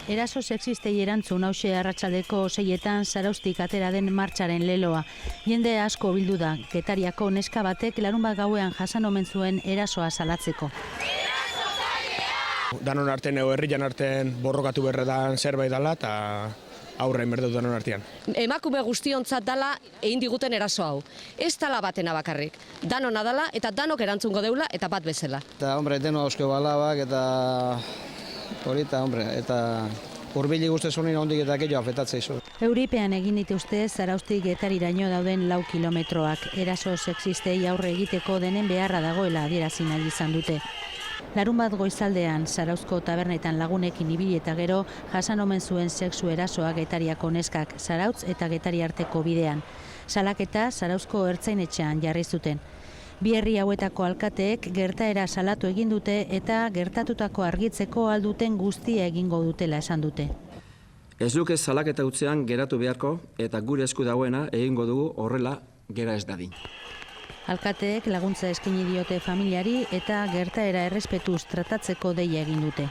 Eraso sexistei erantzun hauxe arratsaldeko 6etan Zarauztik atera den martxaren leloa. Jende asko bildu da, Getariako neska batek larunbat gauean jasan omen zuen erasoa salatzeko. Danon artean edo herrian artean borrokatu berredan zerbait dela eta aurrein berdut danon artean. Emakume guztiontzat dala egin diguten eraso hau. Ez dala batena bakarrik. Danona dala eta danok erantzungo deula eta bat bezala. Eta, deno hausko balabak eta horita, eta urbili guztez honin ondik eta keio afetatzea izu. Euripean egin dituzte Zarauztik Getariraino dauden 4 kilometroak. Eraso sexistei aurre egiteko denen beharra dagoela adierazi nahi izan dute. Larunbat goizaldean, Zarauzko tabernetan lagunekin ibili eta gero jasan omen zuen sexu erasoa Getariako neskak, Zarautz eta Getari arteko bidean. Salaketa Zarauzko ertzainetxean jarri zuten. Bi herri hauetako alkateek gertaera salatu egin dute eta gertatutako argitzeko alduten guztia egingo dutela esan dute. Ez duke salaketa utzean geratu beharko eta gure esku dagoena egingo dugu horrela gera ez dadin. Alkateek laguntza eskaini diote familiari eta gertaera errespetuz tratatzeko deia egin dute.